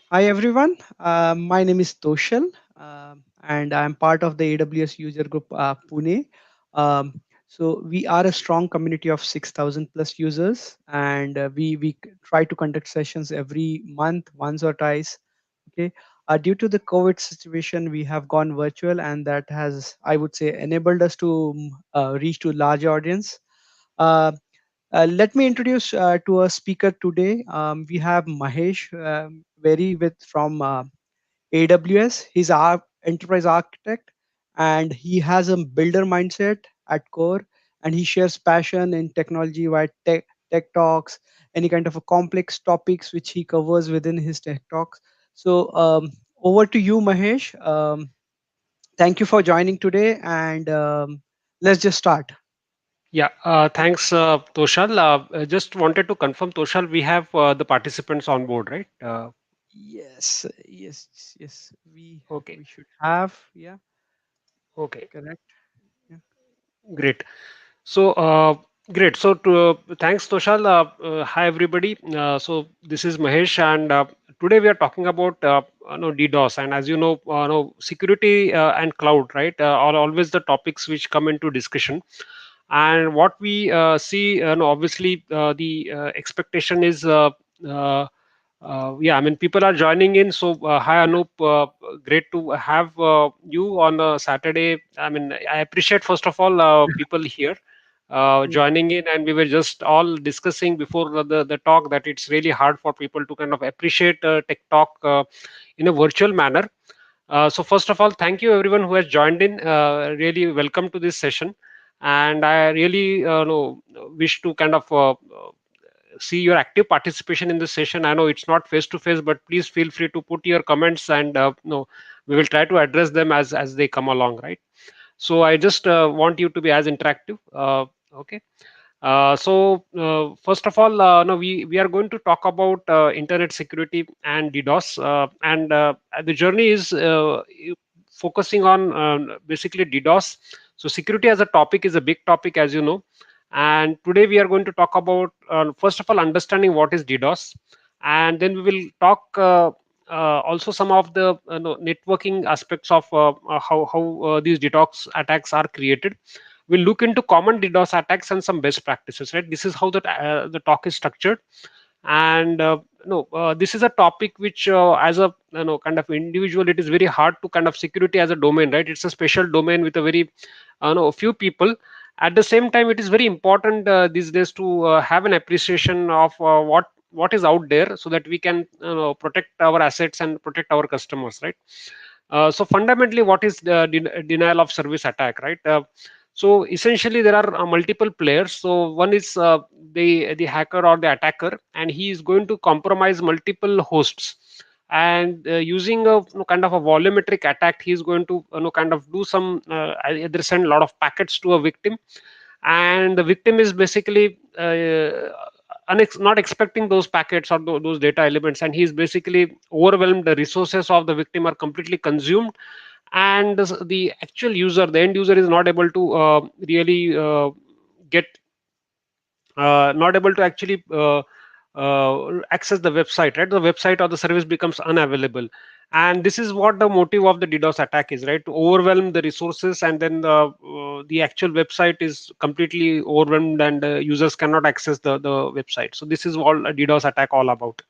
Hi everyone, my name is Toshal, and I'm part of the AWS user group Pune. So we are a strong community of 6,000 plus users, and we try to conduct sessions every month, once or twice. Okay, due to the COVID situation, we have gone virtual, and that has, I would say, enabled us to reach to large audience. Uh, Let me introduce to a speaker today. We have Mahesh, very with from AWS. He's our enterprise architect, and he has a builder mindset at core, and he shares passion in technology via tech talks, any kind of a complex topics which he covers within his tech talks. So over to you, Mahesh. Thank you for joining today, and let's just start. Yeah, thanks, Toshal. I just wanted to confirm, Toshal, we have the participants on board, right? Yes, yes. Okay, We should have. Yeah, okay, correct. Yeah. great. So, great. So, thanks, Toshal. Hi, everybody. So, this is Mahesh, and today we are talking about DDoS. And as you know, security and cloud, right, are always the topics which come into discussion. And what we see, obviously, the expectation is. Yeah, I mean, people are joining in. So, hi, Anup. Great to have you on a Saturday. I mean, I appreciate, first of all, people here Mm. joining in, and we were just all discussing before the talk that it's really hard for people to kind of appreciate tech talk in a virtual manner. So, first of all, thank you everyone who has joined in. Really welcome to this session. And I really wish to kind of see your active participation in this session. I know it's not face to face, but please feel free to put your comments, and we will try to address them as they come along, right? So I just want you to be as interactive. Okay. First of all, no, we are going to talk about internet security and DDoS, and the journey is focusing on basically DDoS. So security as a topic is a big topic, as you know, and today we are going to talk about first of all understanding what is DDoS, and then we will talk. Also, some of the networking aspects of how these DDoS attacks are created. We'll look into common DDoS attacks and some best practices. Right, this is how the talk is structured, and no, this is a topic which, as a kind of individual, it is very hard to kind of security as a domain. Right, it's a special domain with a very few people. At the same time, it is very important these days to have an appreciation of what is out there, so that we can protect our assets and protect our customers, right? So fundamentally, what is the denial of service attack, right? So essentially, there are multiple players. So one is the hacker or the attacker, and he is going to compromise multiple hosts. And using a kind of a volumetric attack, he is going to kind of do some either send a lot of packets to a victim, and the victim is basically not expecting those packets or those data elements, and he is basically overwhelmed. The resources of the victim are completely consumed, and the actual user, the end user, is not able to really get not able to actually access the website, right? The website or the service becomes unavailable, and this is what the motive of the DDoS attack is, right? To overwhelm the resources, and then the actual website is completely overwhelmed, and users cannot access the website. So this is all a DDoS attack all about.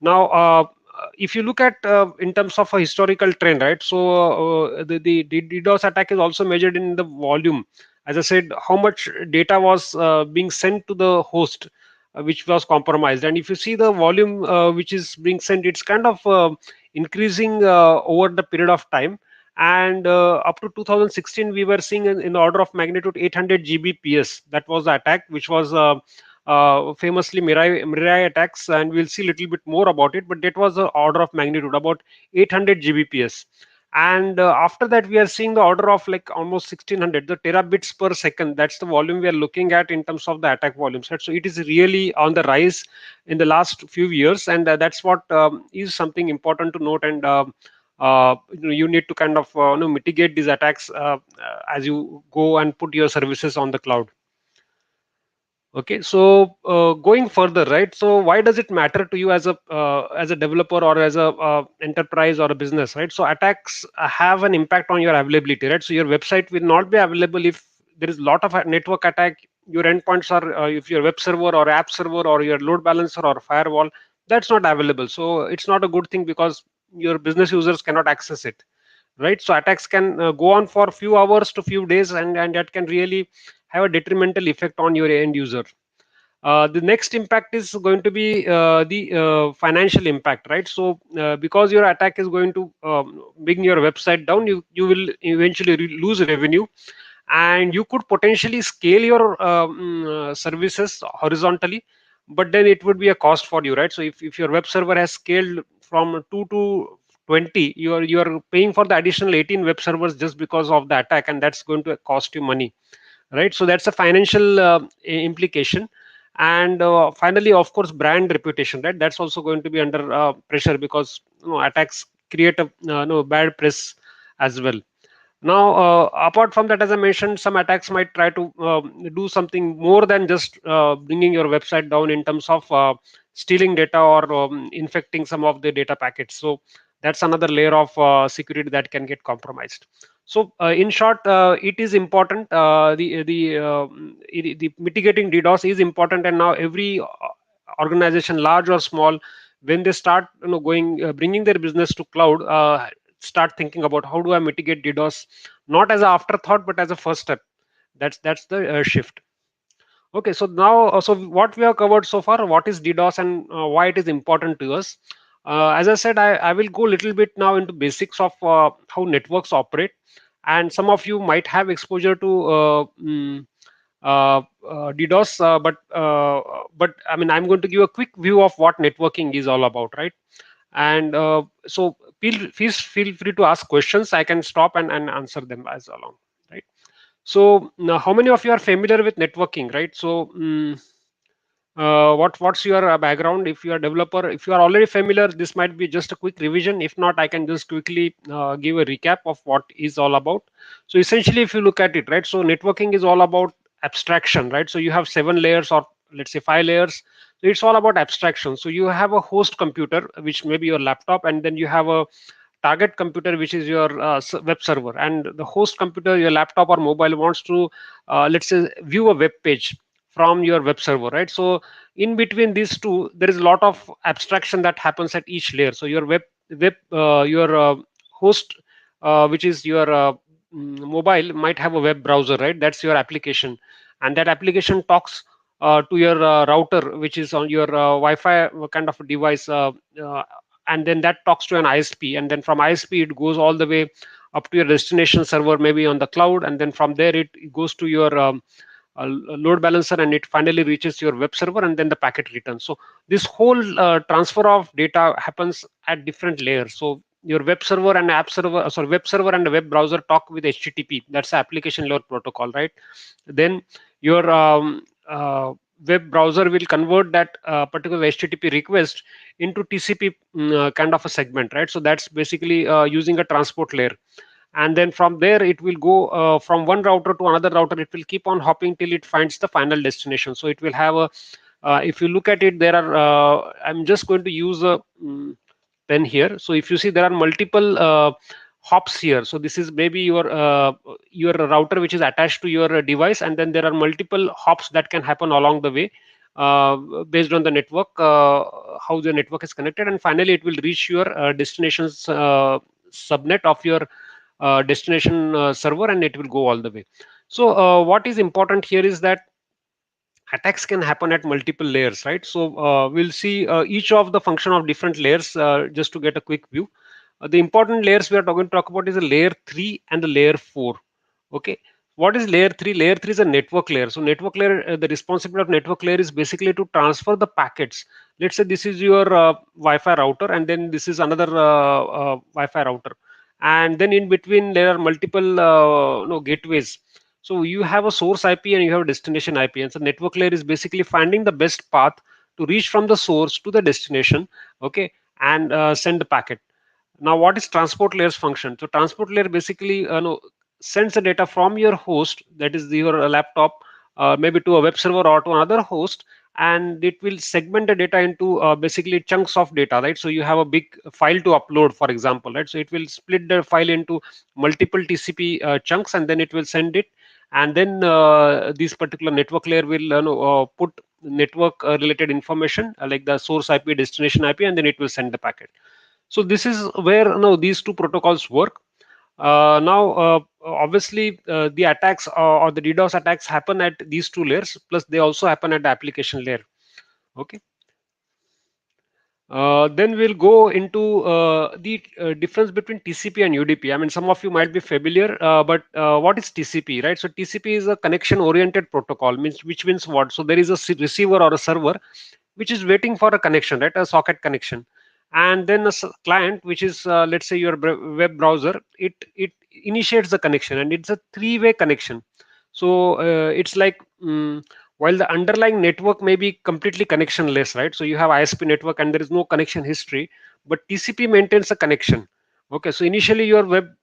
Now, if you look at in terms of a historical trend, right? So the DDoS attack is also measured in the volume. As I said, how much data was being sent to the host, which was compromised. And if you see the volume which is being sent, it's kind of increasing over the period of time. And up to 2016, we were seeing in the order of magnitude 800 Gbps. That was the attack, which was famously Mirai attacks, and we'll see a little bit more about it. But that was the order of magnitude, about 800 Gbps. And after that, we are seeing the order of like almost 1600, the terabits per second. That's the volume we are looking at in terms of the attack volumes. Right? So it is really on the rise in the last few years, and that's what is something important to note. And you need to kind of mitigate these attacks as you go and put your services on the cloud. Okay, so going further, right? So why does it matter to you as a developer or as a enterprise or a business, right? So attacks have an impact on your availability, right? So your website will not be available if there is a lot of a network attack. Your endpoints are, if your web server or app server or your load balancer or firewall, that's not available. So it's not a good thing because your business users cannot access it, right? So attacks can go on for few hours to few days, and that can really have a detrimental effect on your end user. The next impact is going to be the financial impact, right? So because your attack is going to bring your website down, you will eventually lose revenue, and you could potentially scale your services horizontally, but then it would be a cost for you, right? So if your web server has scaled from 2 to 20, you're paying for the additional 18 web servers just because of the attack, and that's going to cost you money, right? So that's a financial implication. And finally, of course, brand reputation, right? That's also going to be under pressure because attacks create a bad press as well. Now, apart from that, as I mentioned, some attacks might try to do something more than just bringing your website down in terms of stealing data or infecting some of the data packets. So that's another layer of security that can get compromised. So, in short, it is important. The mitigating DDoS is important, and now every organization, large or small, when they start going bringing their business to cloud, start thinking about how do I mitigate DDoS, not as an afterthought but as a first step. That's the shift. Okay, so now, so what we have covered so far, what is DDoS and why it is important to us. As I said, I will go a little bit now into basics of how networks operate, and some of you might have exposure to DDoS, but I mean, I'm going to give a quick view of what networking is all about, right? And so feel free to ask questions. I can stop and answer them as along, right? So now, how many of you are familiar with networking, right? So what's your background? If you are a developer, if you are already familiar, this might be just a quick revision. If not, I can just quickly give a recap of what is all about. So essentially, if you look at it, right, so networking is all about abstraction, right? So you have 7 layers, or let's say 5 layers. So it's all about abstraction. So you have a host computer, which may be your laptop, and then you have a target computer, which is your web server, and the host computer, your laptop or mobile, wants to let's say view a web page from your web server, right? So in between these two, there is a lot of abstraction that happens at each layer. So your your host, which is your mobile, might have a web browser, right? That's your application, and that application talks to your router, which is on your Wi-Fi kind of a device, and then that talks to an ISP, and then from ISP it goes all the way up to your destination server, maybe on the cloud, and then from there it goes to your load balancer, and it finally reaches your web server, and then the packet returns. So this whole transfer of data happens at different layers. So your web server and app server, sorry, web server and the web browser talk with HTTP. That's the application layer protocol, right? Then your web browser will convert that particular HTTP request into TCP kind of a segment, right? So that's basically using a transport layer, and then from there it will go from one router to another router. It will keep on hopping till it finds the final destination. So it will have a if you look at it, there are I'm just going to use a pen here. So if you see, there are multiple hops here. So this is maybe your router which is attached to your device, and then there are multiple hops that can happen along the way based on the network, how the network is connected, and finally it will reach your destinations subnet of your destination server, and it will go all the way. So what is important here is that attacks can happen at multiple layers, right? So we'll see each of the function of different layers just to get a quick view. The important layers we are going to talk about is the layer 3 and the layer 4. Okay, what is layer 3? Layer 3 is a network layer. So network layer, the responsibility of network layer is basically to transfer the packets. Let's say this is your Wi-Fi router, and then this is another Wi-Fi router, and then in between there are multiple gateways. So you have a source IP and you have a destination IP, and so network layer is basically finding the best path to reach from the source to the destination, okay, and send the packet. Now, what is transport layer's function? So transport layer basically sends the data from your host, that is your laptop, maybe to a web server or to another host, and it will segment the data into basically chunks of data, right? So you have a big file to upload, for example, right? So it will split the file into multiple TCP chunks, and then it will send it, and then this particular network layer will put network related information like the source IP, destination IP, and then it will send the packet. So this is where these two protocols work. Obviously, the attacks or the DDoS attacks happen at these two layers, plus they also happen at the application layer. Okay. Then we'll go into the difference between TCP and UDP. I mean, some of you might be familiar, but what is TCP, right? So TCP is a connection-oriented protocol, which means what? So there is a receiver or a server which is waiting for a connection, right? A socket connection, and then a client, which is let's say your web browser, it initiates the connection, and it's a three-way connection. So it's like while the underlying network may be completely connectionless, right? So you have ISP network and there is no connection history, but TCP maintains a connection. Okay, so initially your web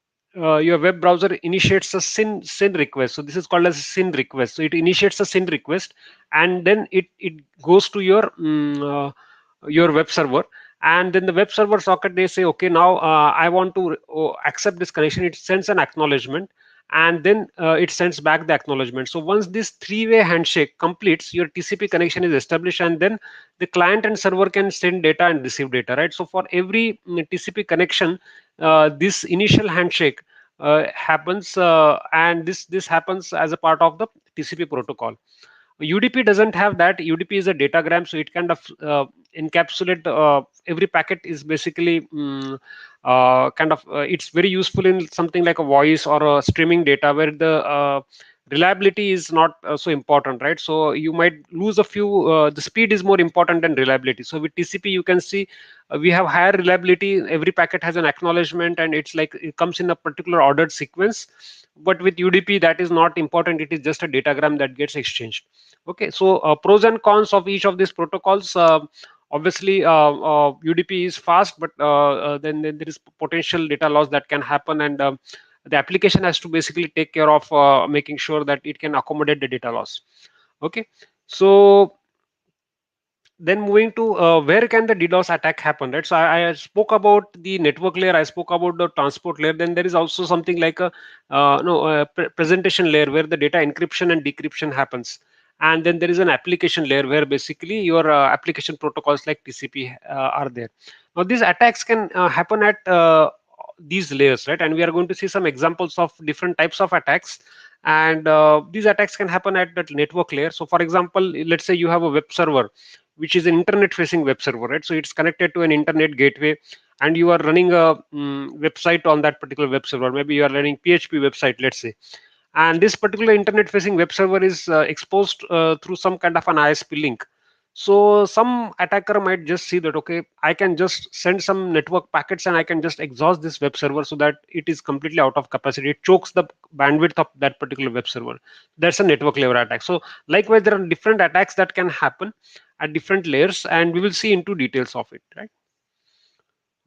browser initiates a SYN request. So this is called as a SYN request. So it initiates a SYN request, and then it goes to your web server, and then the web server socket, they say, okay, now I want to accept this connection. It sends an acknowledgement, and then it sends back the acknowledgement. So once this three-way handshake completes, your TCP connection is established, and then the client and server can send data and receive data, right? So for every TCP connection, this initial handshake happens, and this happens as a part of the TCP protocol. UDP doesn't have that. UDP is a datagram, so it kind of encapsulate every packet is basically it's very useful in something like a voice or a streaming data where the reliability is not so important, right? So you might lose a few. The speed is more important than reliability. So with TCP, you can see we have higher reliability. Every packet has an acknowledgement, and it's like it comes in a particular ordered sequence. But with UDP, that is not important. It is just a datagram that gets exchanged. Okay, so pros and cons of each of these protocols. Obviously, UDP is fast, but then there is potential data loss that can happen, and the application has to basically take care of making sure that it can accommodate the data loss. Okay, so then moving to where can the DDoS attack happen, right? So I spoke about the network layer, I spoke about the transport layer. Then there is also something like a no presentation layer where the data encryption and decryption happens, and then there is an application layer where basically your application protocols like TCP are there. Now these attacks can happen at these layers, right? And we are going to see some examples of different types of attacks, and these attacks can happen at that network layer. So for example, let's say you have a web server which is an internet facing web server, right? So it's connected to an internet gateway, and you are running a website on that particular web server. Maybe you are running PHP website, let's say, and this particular internet facing web server is exposed through some kind of an ISP link. So some attacker might just see that, okay, I can just send some network packets and I can just exhaust this web server so that it is completely out of capacity. It chokes the bandwidth of that particular web server. That's a network layer attack. So likewise, there are different attacks that can happen at different layers, and we will see into details of it, right?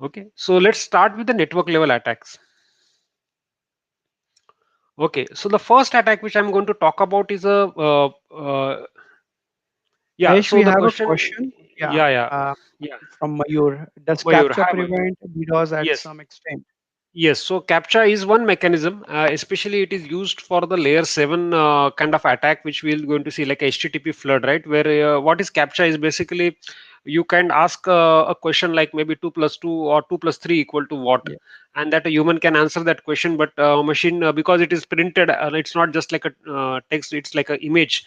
Okay, so let's start with the network level attacks. Okay, so the first attack which I'm going to talk about is a yeah. Mahesh, So we the have a question, question. Yeah, yeah, yeah, yeah. from Mayur. Does Mayur, captcha hi Mayur. prevent DDoS at Yes. some extent? Yes, so CAPTCHA is one mechanism, especially it is used for the layer 7 kind of attack, which we're going to see like HTTP flood, right? Where what is CAPTCHA is basically you can ask a question like maybe 2 plus 2 or 2 plus 3 equal to what? Yeah, And that a human can answer that question, but machine, because it is printed, it's not just like a text, it's like an image.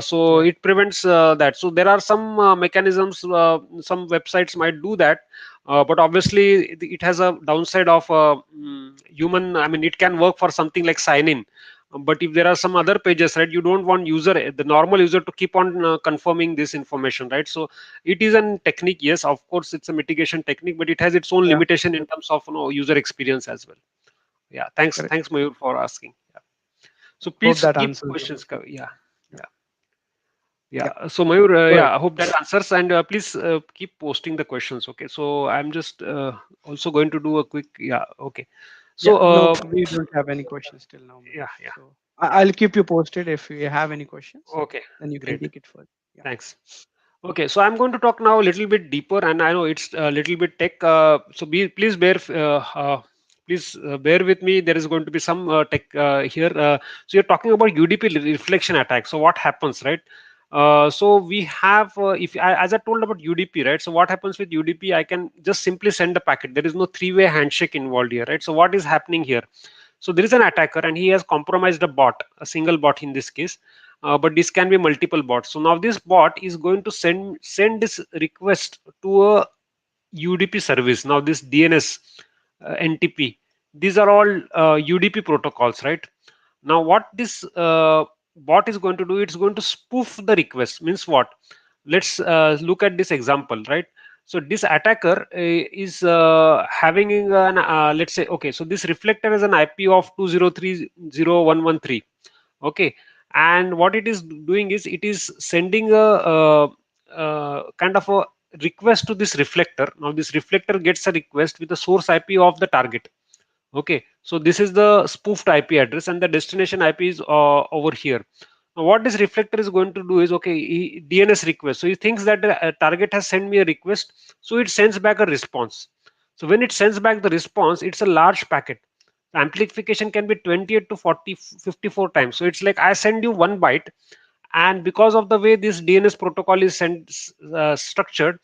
So yeah, it prevents that. So there are some mechanisms, some websites might do that, but obviously it has a downside of human. I mean, it can work for something like sign in, but if there are some other pages, right, you don't want the normal user to keep on confirming this information, right? So it is a technique, yes, of course it's a mitigation technique, but it has its own yeah. limitation in terms of user experience as well. Yeah, Correct. thanks Mayur for asking. Yeah. So Hope please that keep answers. questions yeah. Yeah, Yeah. yeah. Yeah, so Mayur, Go ahead. yeah, I hope that answers, and please keep posting the questions. Okay, so I'm just also going to do a quick, yeah, okay. Yeah, So no, we don't have any questions till now, yeah, Mahesh. yeah. So. I'll keep you posted if you have any questions. Okay, Then you can great. take it further. Yeah. Thanks. Okay, so I'm going to talk now a little bit deeper, and I know it's a little bit tech. So please bear with me. There is going to be some tech here. So you're talking about UDP reflection attack. So what happens, right? So we have, as I told about UDP, right? So what happens with UDP? I can just simply send a packet. There is no three-way handshake involved here, right? So what is happening here? So there is an attacker, and he has compromised a bot, a single bot in this case, but this can be multiple bots. So now this bot is going to send this request to a UDP service. Now this DNS, NTP, these are all UDP protocols, right? Now what this bot is going to do, it's going to spoof the request. Means what? Let's look at this example, right? So this attacker is having an let's say, okay, so this reflector is an IP of 203.0.113. Okay, and what it is doing is it is sending kind of a request to this reflector. Now this reflector gets a request with the source IP of the target. Okay, so this is the spoofed IP address, and the destination IP is over here. Now what this reflector is going to do is, okay, DNS request. So he thinks that the target has sent me a request, so it sends back a response. So when it sends back the response, it's a large packet. The amplification can be 28 to 40, 54 times. So it's like I send you 1 byte, and because of the way this DNS protocol is structured,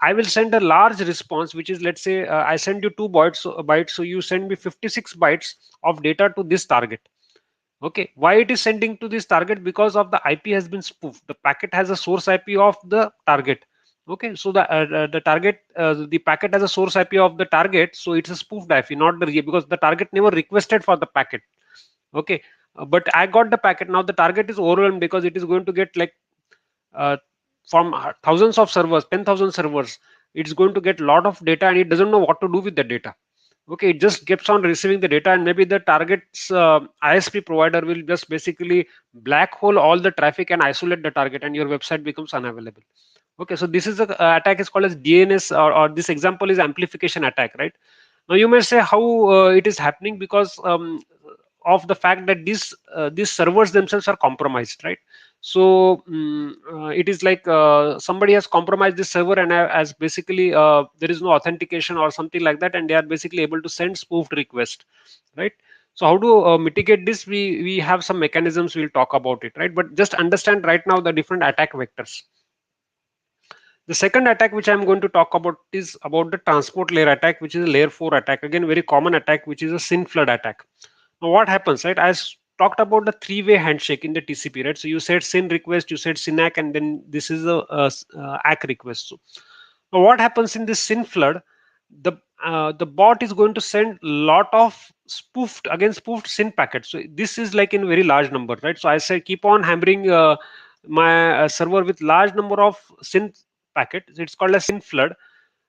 I will send a large response, which is, let's say, I send you 2 bytes, so you send me 56 bytes of data to this target. Okay, why it is sending to this target? Because of the IP has been spoofed. The packet has a source IP of the target. Okay, so the packet has a source IP of the target, so it's a spoofed IP, not the real, because the target never requested for the packet. Okay, but I got the packet. Now the target is overwhelmed because it is going to get like uh, from thousands of servers, 10,000 servers. It's going to get a lot of data, and it doesn't know what to do with the data. Okay, it just keeps on receiving the data, and maybe the target's ISP provider will just basically black hole all the traffic and isolate the target, and your website becomes unavailable. Okay, so this is a attack is called as DNS, or this example is amplification attack, right? Now you may say how it is happening, because of the fact that these servers themselves are compromised, right? So it is like somebody has compromised this server, and as basically there is no authentication or something like that, and they are basically able to send spoofed request, right? So how to mitigate this? We have some mechanisms, we'll talk about it, right? But just understand right now the different attack vectors. The second attack which I'm going to talk about is about the transport layer attack, which is a layer 4 attack. Again, very common attack, which is a SYN flood attack. Now, what happens, right? I talked about the three-way handshake in the TCP, right? So you said SYN request, you said SYN ACK, and then this is a ACK request. So now what happens in this SYN flood? The bot is going to send lot of spoofed SYN packets. So this is like in very large number, right? So I say keep on hammering my server with large number of SYN packets. It's called a SYN flood.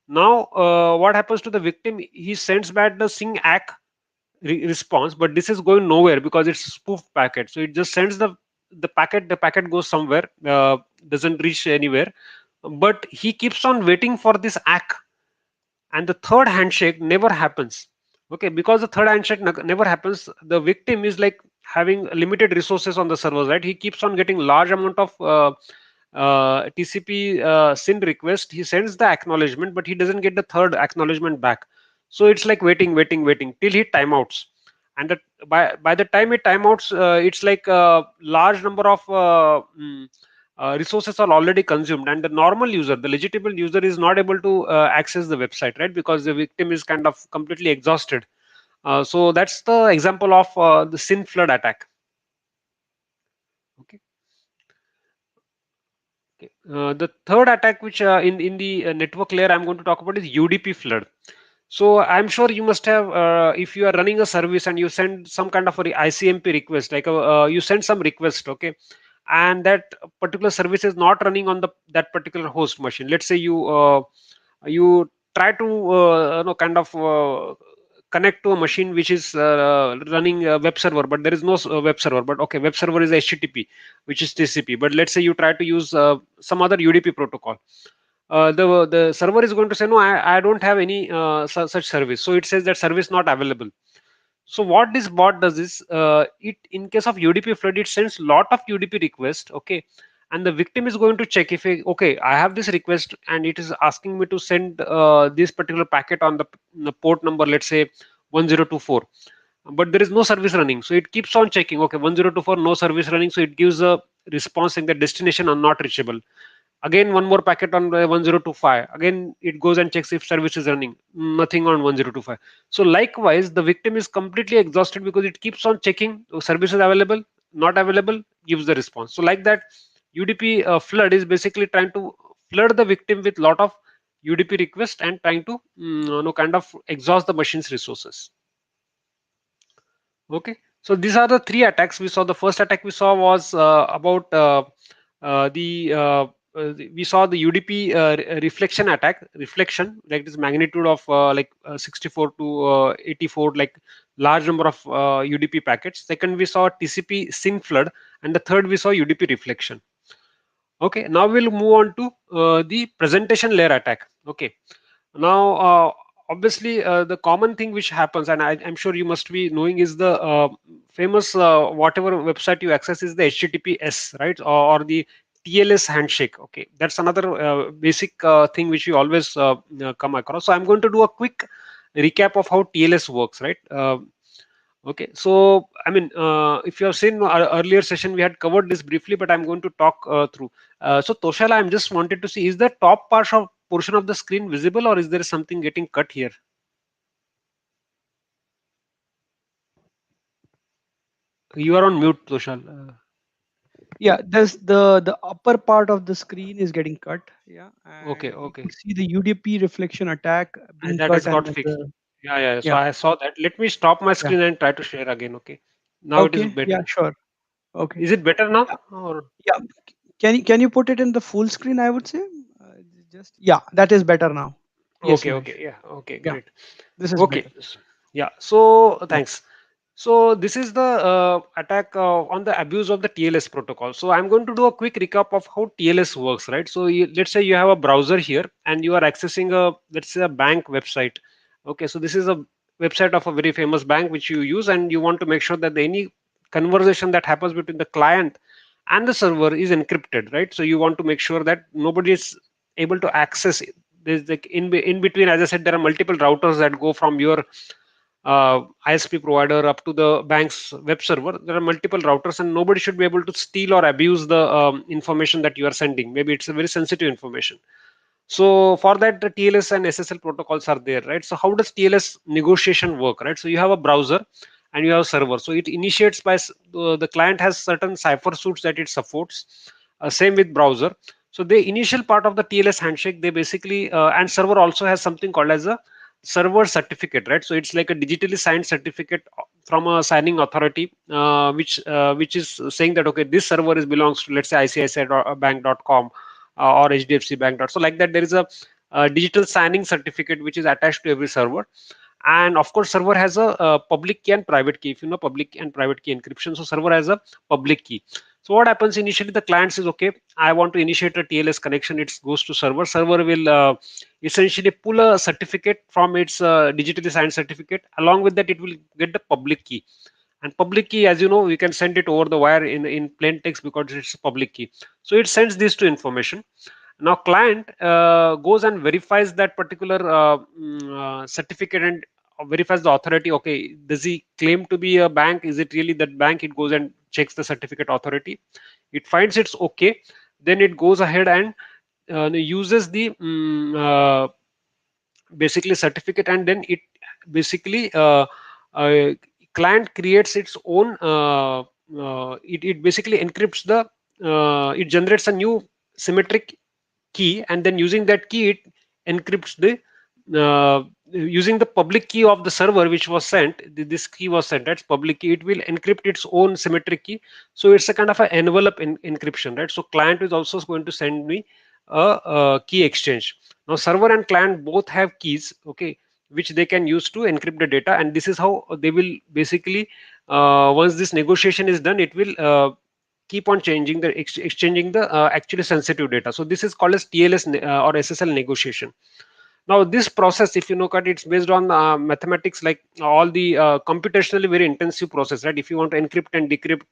Now what happens to the victim? He sends back the SYN ACK response, but this is going nowhere because it's spoofed packet. So it just sends the packet goes somewhere, doesn't reach anywhere, but he keeps on waiting for this ACK, and the third handshake never happens. Okay, because the third handshake never happens, the victim is like having limited resources on the servers, right? He keeps on getting large amount of TCP SYN request. He sends the acknowledgement, but he doesn't get the third acknowledgement back. So it's like waiting till he timeouts. And that by the time it timeouts, it's like a large number of resources are already consumed, and the normal user, the legitimate user, is not able to access the website, right? Because the victim is kind of completely exhausted. So that's the example of the SYN flood attack. Okay. Okay. The third attack, which in the network layer I'm going to talk about, is UDP flood. So I'm sure you must have, if you are running a service and you send some kind of a ICMP request, like you send some request, okay, and that particular service is not running on the that particular host machine. Let's say you try to kind of connect to a machine which is running a web server, but there is no web server. But okay, web server is HTTP, which is TCP. But let's say you try to use some other UDP protocol. The server is going to say, no, I don't have any such service. So it says that service not available. So what this bot does is, it in case of UDP flood, it sends lot of UDP requests, okay, and the victim is going to check if okay, I have this request and it is asking me to send this particular packet on the port number, let's say 1024, but there is no service running, so it keeps on checking. Okay, 1024, no service running, so it gives a response saying the destination are not reachable. Again, one more packet on 1025, again it goes and checks if service is running, nothing on 1025. So likewise, the victim is completely exhausted because it keeps on checking services available, not available, gives the response. So like that, UDP flood is basically trying to flood the victim with lot of UDP request and trying to kind of exhaust the machine's resources. Okay, so these are the three attacks we saw. The first attack we saw was about we saw the UDP reflection attack, reflection, like this magnitude of 64 to 84, like large number of UDP packets. Second, we saw TCP SYN flood, and the third we saw UDP reflection. Okay, now we'll move on to the presentation layer attack. Okay, now obviously the common thing which happens, and I'm sure you must be knowing, is the famous whatever website you access is the HTTPS, right, or the TLS handshake. Okay, that's another basic thing which you always come across. So I'm going to do a quick recap of how TLS works, right? Okay, so I mean, if you have seen our earlier session, we had covered this briefly, but I'm going to talk through. So Toshala, I'm just wanted to see, is the top portion of the screen visible, or is there something getting cut here? You are on mute, Toshal. Yeah, there's the upper part of the screen is getting cut. Yeah, Okay, and we okay. could see the UDP reflection attack And being that has cut, and got then fixed. the Yeah, yeah. So yeah, I saw that. Let me stop my yeah. screen and try to share again. Okay. Now it is Okay, yeah, better. sure. Okay, Is it better now? yeah, Or yeah. Can you put it in the full screen? I would say, just yeah, that is better now. Yes, okay, Mahesh. okay. Yeah. Okay, Yeah, great. this is Okay. better. Yeah. So Yeah, thanks. So this is the attack on the abuse of the TLS protocol. So I'm going to do a quick recap of how TLS works, right? So let's say you have a browser here and you are accessing a, let's say, a bank website. Okay, so this is a website of a very famous bank which you use, and you want to make sure that any conversation that happens between the client and the server is encrypted, right? So you want to make sure that nobody is able to access it. There's like in between, as I said, there are multiple routers that go from your ISP provider up to the bank's web server. There are multiple routers, and nobody should be able to steal or abuse the information that you are sending. Maybe it's a very sensitive information. So for that, the TLS and SSL protocols are there, right? So how does TLS negotiation work, right? So you have a browser and you have a server. So it initiates by the client has certain cipher suits that it supports. Same with browser. So the initial part of the TLS handshake, they basically and server also has something called as a server certificate, right? So it's like a digitally signed certificate from a signing authority, which is saying that okay, this server is belongs to, let's say, ICICI Bank.com or HDFC Bank. So like that, there is a digital signing certificate which is attached to every server. And of course, server has a public key and private key. If you know public and private key encryption, so server has a public key. So what happens initially, the client says, okay, I want to initiate a TLS connection. It goes to server. Server will essentially pull a certificate from its digitally signed certificate. Along with that, it will get the public key. And public key, as you know, you can send it over the wire in plain text because it's a public key. So it sends these two information. Now client goes and verifies that particular certificate and verifies the authority. Okay, does he claim to be a bank? Is it really that bank? It goes and checks the certificate authority. It finds it's okay. Then it goes ahead and uses the basically certificate, and then it basically uh, client creates its own it basically encrypts the it generates a new symmetric key, and then using that key it encrypts the using the public key of the server which was sent. This key was sent, that's public key, it will encrypt its own symmetric key. So it's a kind of an envelope encryption, right? So client is also going to send me a key exchange. Now server and client both have keys, okay, which they can use to encrypt the data, and this is how they will basically once this negotiation is done, it will keep on changing the exchanging the actually sensitive data. So this is called as TLS or SSL negotiation. Now this process, if you look at it, it's based on mathematics, like all the computationally very intensive process, right? If you want to encrypt and decrypt,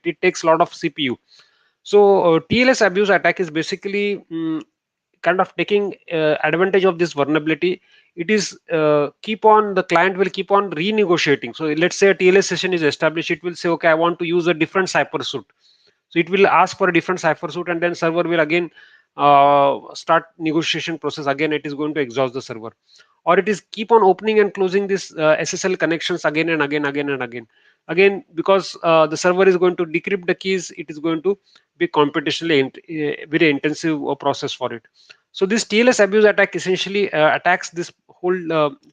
it takes a lot of CPU. So TLS abuse attack is basically kind of taking advantage of this vulnerability. It is keep on, the client will keep on renegotiating. So let's say a TLS session is established, it will say, okay, I want to use a different cipher suit. So it will ask for a different cipher suit, and then server will again start negotiation process. Again, it is going to exhaust the server, or it is keep on opening and closing this SSL connections again and again, again, because the server is going to decrypt the keys. It is going to be computationally very intensive process for it. So this TLS abuse attack essentially attacks this whole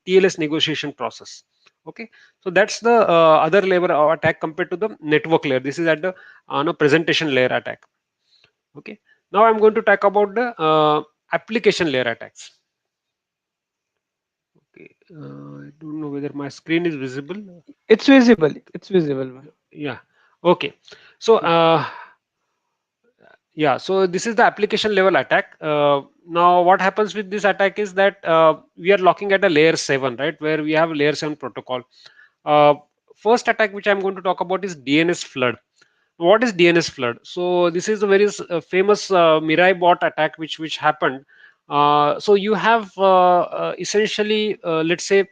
TLS negotiation process. Okay, so that's the other layer of attack compared to the network layer. This is at the no, presentation layer attack. Okay, now I'm going to talk about the application layer attacks. Okay, I don't know whether my screen is visible. It's visible. It's visible, man. Yeah. Okay. So Yeah. yeah, so this is the application level attack. Now what happens with this attack is that we are looking at a layer 7, right, where we have layer 7 protocol. uh, First attack which I'm going to talk about is DNS flood. What is DNS flood? So this is a very famous Mirai bot attack which happened. So you have essentially let's say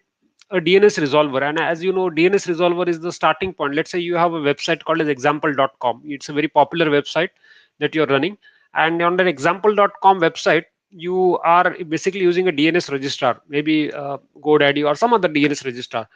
a DNS resolver, and as you know, DNS resolver is the starting point. Let's say you have a website called as example.com. It's a very popular website that you're running, and on that example.com website you are basically using a DNS registrar, maybe GoDaddy or some other DNS registrar.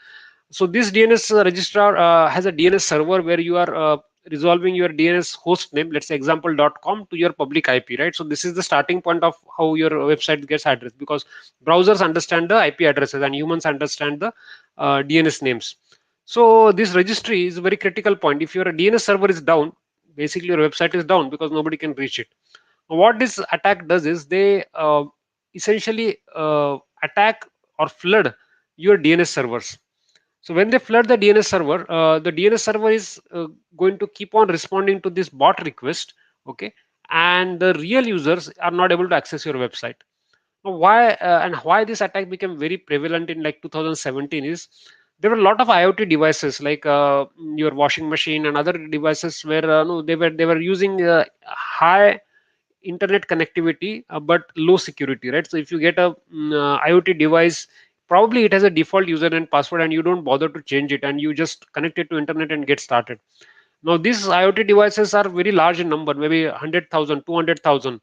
So this DNS registrar has a DNS server where you are resolving your DNS host name, let's say example.com, to your public IP, right? So this is the starting point of how your website gets addressed, because browsers understand the IP addresses and humans understand the DNS names. So this registry is a very critical point. If your DNS server is down, basically your website is down because nobody can reach it. What this attack does is they essentially attack or flood your DNS servers. So when they flood the DNS server is going to keep on responding to this bot request, okay, and the real users are not able to access your website. Now, why this attack became very prevalent in like 2017 is there were a lot of IoT devices like your washing machine and other devices where no, they were using high internet connectivity but low security, right? So if you get a IoT device, probably it has a default user and password and you don't bother to change it and you just connect it to internet and get started. Now these IoT devices are very large in number, maybe 100,000, 200,000,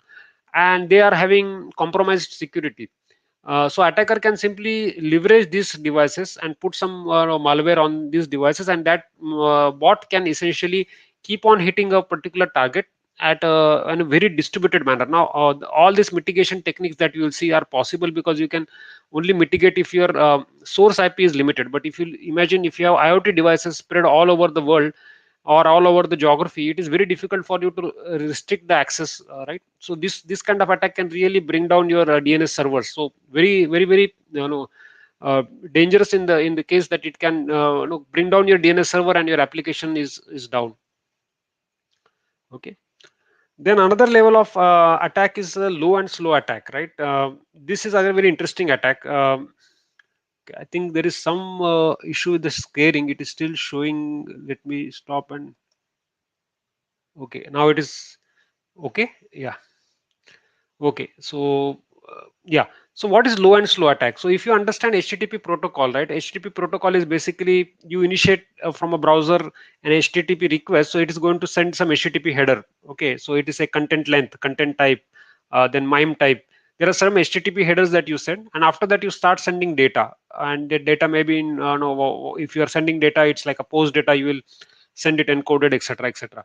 and they are having compromised security. So attacker can simply leverage these devices and put some malware on these devices, and that bot can essentially keep on hitting a particular target at in a very distributed manner. Now all these mitigation techniques that you will see are possible because you can only mitigate if your source IP is limited. But if you imagine, if you have IoT devices spread all over the world or all over the geography, it is very difficult for you to restrict the access, right? So this kind of attack can really bring down your DNS servers. So very uh, dangerous in the case that it can bring down your DNS server and your application is down. Okay. Then another level of attack is low and slow attack, right? This is a very interesting attack. I think there is some issue with the scaling. It is still showing. Let me stop and okay. Now it is okay. Yeah. Okay, so yeah. So what is low and slow attack? So if you understand HTTP protocol, right? HTTP protocol is basically you initiate from a browser an HTTP request, so it is going to send some HTTP header. Okay, so it is a content length, content type, then MIME type. There are some HTTP headers that you send, and after that you start sending data, and the data may be in no, if you are sending data, it's like a post data. You will send it encoded, etc., etc.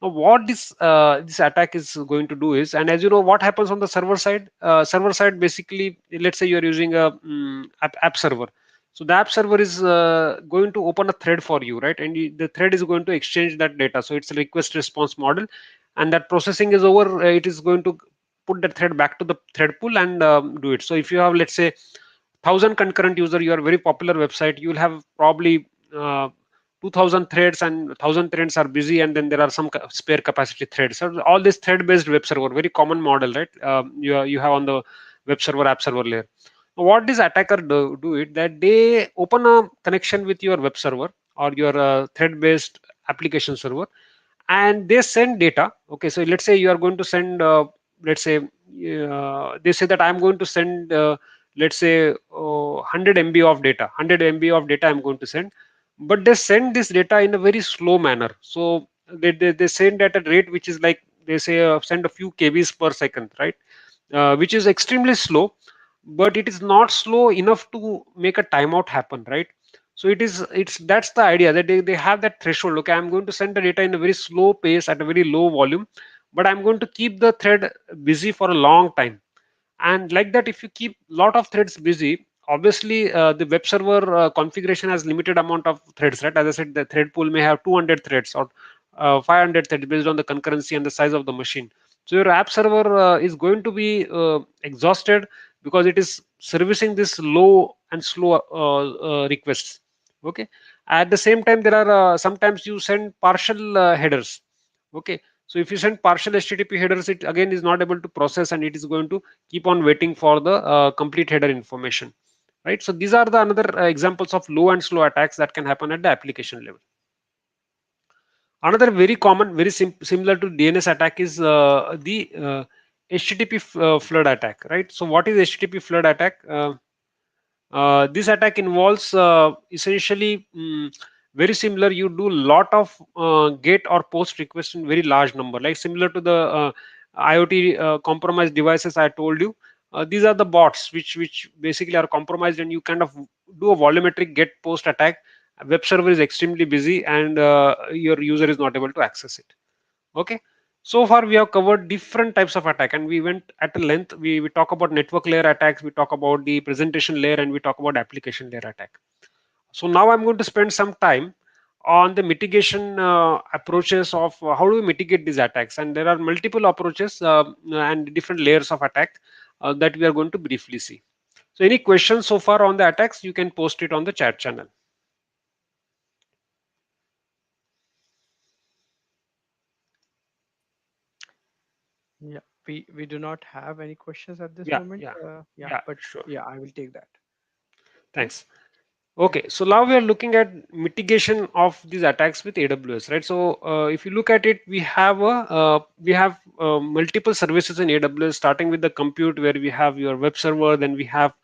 Now, what this attack is going to do is, and as you know, what happens on the server side? Server side, basically, let's say you are using a app server. So the app server is going to open a thread for you, right? And the thread is going to exchange that data. So it's a request response model, and that processing is over. It is going to put that thread back to the thread pool and do it. So if you have, let's say, 1,000 concurrent user, you are a very popular website, you will have probably 2,000 threads, and 1,000 threads are busy, and then there are some spare capacity threads. So all this thread based web server, very common model, right? You have on the web server app server layer. What this attacker do it that they open a connection with your web server or your thread based application server, and they send data. Okay, so let's say you are going to send let's say they say that I'm going to send let's say 100 MB of data, 100 MB of data I'm going to send, but they send this data in a very slow manner. So they send at a rate which is like they say send a few kbs per second, right? Which is extremely slow, but it is not slow enough to make a timeout happen, right? So it's that's the idea that they have that threshold. Okay, I'm going to send the data in a very slow pace at a very low volume, but I'm going to keep the thread busy for a long time. And like that, if you keep lot of threads busy, obviously the web server configuration has limited amount of threads, right? As I said, the thread pool may have 200 threads or 500 threads based on the concurrency and the size of the machine. So your app server is going to be exhausted because it is servicing this low and slow requests. Okay, at the same time there are sometimes you send partial headers. Okay, so if you send partial http headers, it again is not able to process, and it is going to keep on waiting for the complete header information, right? So these are the another examples of low and slow attacks that can happen at the application level. Another very common, very similar to DNS attack is the http flood attack, right? So what is http flood attack? This attack involves essentially very similar. You do lot of get or post requests in very large number, like similar to the IoT compromised devices I told you. These are the bots which basically are compromised, and you kind of do a volumetric get post attack. Web server is extremely busy, and your user is not able to access it. Okay, so far we have covered different types of attack, and we went at a length. We talk about network layer attacks, we talk about the presentation layer, and we talk about application layer attack. So now I'm going to spend some time on the mitigation approaches of how do we mitigate these attacks. And there are multiple approaches and different layers of attack that we are going to briefly see. So any questions so far on the attacks, you can post it on the chat channel. Yeah, we do not have any questions at this Yeah, moment. yeah, Yeah, yeah, but sure. yeah, I will take that. Okay. Thanks. Okay, so now we are looking at mitigation of these attacks with AWS, right? So if you look at it, we have multiple services in AWS, starting with the compute where we have your web server, then we have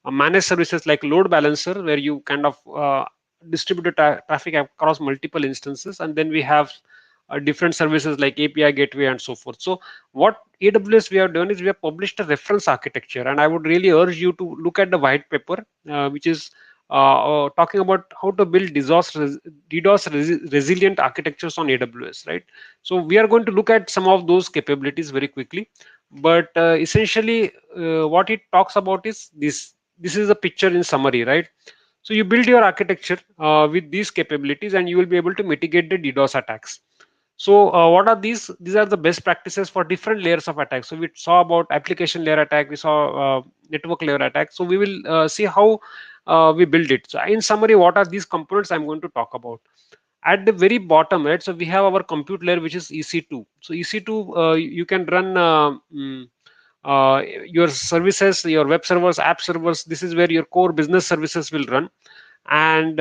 managed services like load balancer where you kind of distribute the traffic across multiple instances, and then we have different services like API gateway and so forth. So what AWS we have done is we have published a reference architecture, and I would really urge you to look at the white paper, which is talking about how to build resilient architectures on AWS, right? So we are going to look at some of those capabilities very quickly, but essentially what it talks about is this. This is a picture in summary, right? So you build your architecture with these capabilities, and you will be able to mitigate the DDoS attacks. So what are these? These are the best practices for different layers of attack. So we saw about application layer attack, we saw network layer attack. So we will see how we build it. So in summary, what are these components I'm going to talk about? At the very bottom, right? So we have our compute layer, which is EC2. So EC2, you can run your services, your web servers, app servers. This is where your core business services will run. And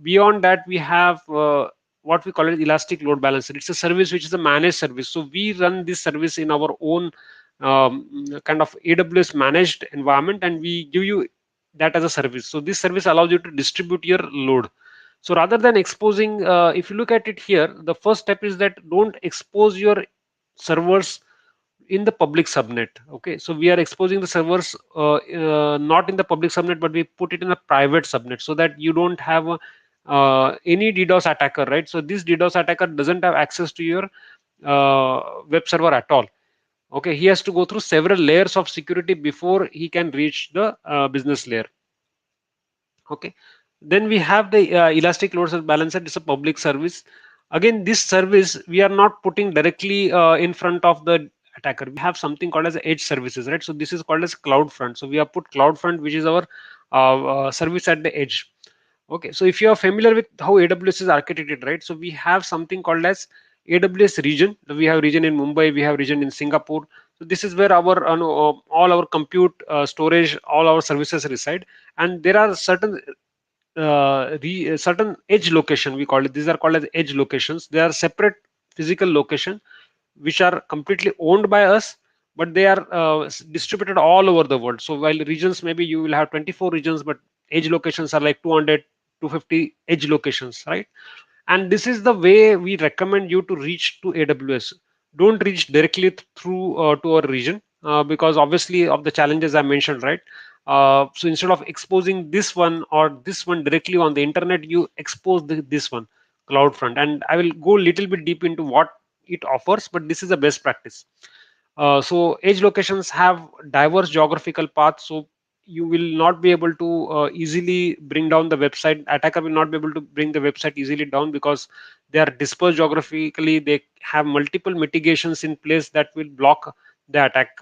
beyond that, we have what we call it elastic load balancer. It's a service which is a managed service. So we run this service in our own kind of AWS managed environment, and we give you that as a service. So this service allows you to distribute your load. So rather than exposing, if you look at it here, the first step is that don't expose your servers in the public subnet. Okay, so we are exposing the servers not in the public subnet, but we put it in a private subnet so that you don't have any DDoS attacker, right? So this DDoS attacker doesn't have access to your web server at all. Okay, he has to go through several layers of security before he can reach the business layer. Okay, then we have the elastic load balancer. It's a public service. Again, this service we are not putting directly in front of the attacker. We have something called as edge services, right? So this is called as CloudFront. So we have put CloudFront, which is our service at the edge. Okay, so if you are familiar with how AWS is architected, right? So we have something called as AWS region. We have region in Mumbai, we have region in Singapore. So this is where our all our compute, storage, all our services reside. And there are certain certain edge location, we call it, these are called as edge locations. They are separate physical location which are completely owned by us, but they are distributed all over the world. So while regions, maybe you will have 24 regions, but edge locations are like 200, 250 edge locations, right? And this is the way we recommend you to reach to AWS. Don't reach directly through to our region, because obviously of the challenges I mentioned, right? So instead of exposing this one or this one directly on the internet, you expose this one, CloudFront. And I will go a little bit deep into what it offers, but this is a best practice. So edge locations have diverse geographical paths, so you will not be able to easily bring down the website. Attacker will not be able to bring the website easily down because they are dispersed geographically. They have multiple mitigations in place that will block the attack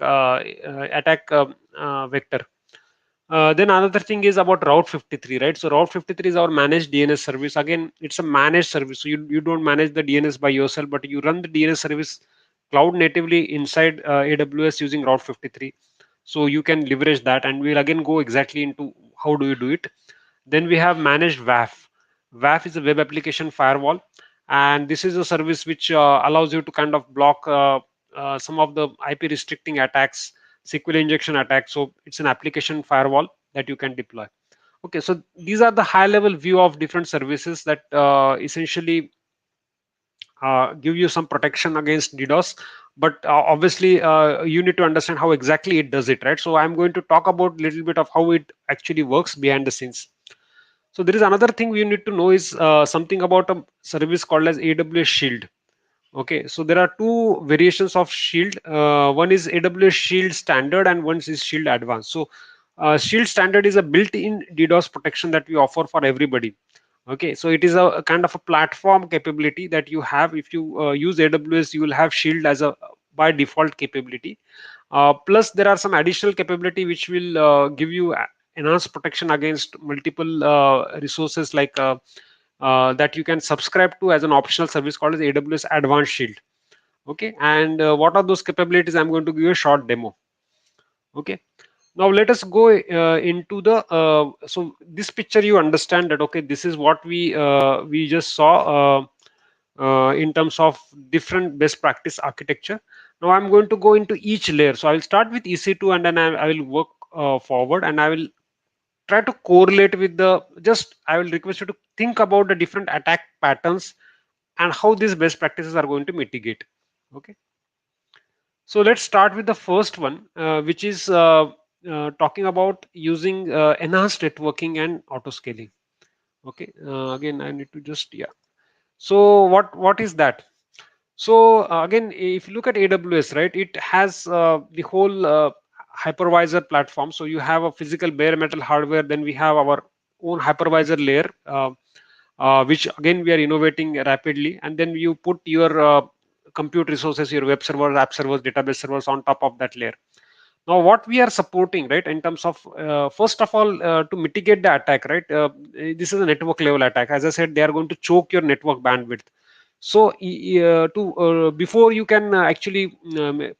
vector. Then another thing is about Route 53, right? So Route 53 is our managed DNS service. Again, it's a managed service. So you don't manage the DNS by yourself, but you run the DNS service cloud natively inside AWS using Route 53. So you can leverage that, and we'll again go exactly into how do you do it. Then we have managed WAF. WAF is a web application firewall, and this is a service which allows you to kind of block some of the IP restricting attacks, SQL injection attacks. So it's an application firewall that you can deploy. Okay, so these are the high level view of different services that essentially give you some protection against DDoS. But obviously, you need to understand how exactly it does it, right? So I'm going to talk about a little bit of how it actually works behind the scenes. So there is another thing we need to know is something about a service called as AWS Shield. Okay, so there are two variations of Shield. One is AWS Shield Standard and one is Shield Advanced. So Shield Standard is a built-in DDoS protection that we offer for everybody. Okay, so it is a kind of a platform capability that you have. If you use AWS, you will have Shield as a by default capability. Plus, there are some additional capability which will give you enhanced protection against multiple resources like that you can subscribe to as an optional service called as AWS Advanced Shield. Okay, and what are those capabilities? I'm going to give you a short demo. Okay, now let us go into the so this picture you understand that okay, this is what we just saw in terms of different best practice architecture. Now I'm going to go into each layer. So I'll start with EC2 and then I will work forward, and I will try to correlate with the just I will request you to think about the different attack patterns and how these best practices are going to mitigate. Okay, so let's start with the first one, which is talking about using enhanced networking and auto scaling. Okay, again I need to just yeah. So what is that? So again, if you look at AWS, right, it has the whole hypervisor platform. So you have a physical bare metal hardware, then we have our own hypervisor layer, which again we are innovating rapidly, and then you put your compute resources, your web servers, app servers, database servers on top of that layer. Now what we are supporting, right, in terms of first of all to mitigate the attack, right, this is a network level attack. As I said, they are going to choke your network bandwidth. So to before you can actually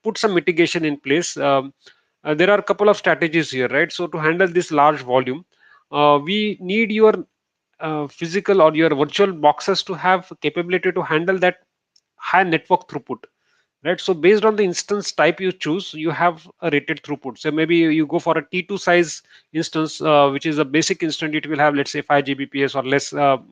put some mitigation in place, there are a couple of strategies here, right? So to handle this large volume, we need your physical or your virtual boxes to have capability to handle that high network throughput, right? So based on the instance type you choose, you have a rated throughput. So maybe you go for a T2 size instance, which is a basic instance. It will have, let's say, 5 Gbps or less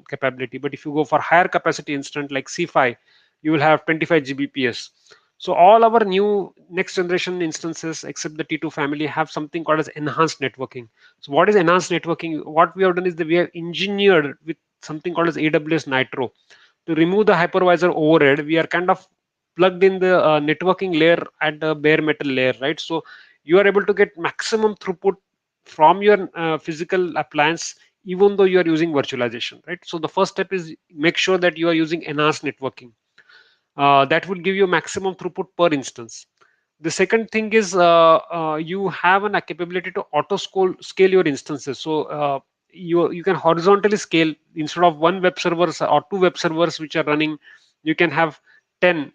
capability. But if you go for higher capacity instance like C5, you will have 25 Gbps. So all our new next generation instances, except the T2 family, have something called as enhanced networking. So what is enhanced networking? What we have done is that we have engineered with something called as AWS Nitro to remove the hypervisor overhead. We are kind of plugged in the networking layer at the bare metal layer, right? So you are able to get maximum throughput from your physical appliance, even though you are using virtualization, right? So the first step is make sure that you are using enhanced networking. That will give you maximum throughput per instance. The second thing is you have a capability to scale your instances. So you can horizontally scale. Instead of one web server or two web servers which are running, you can have 10.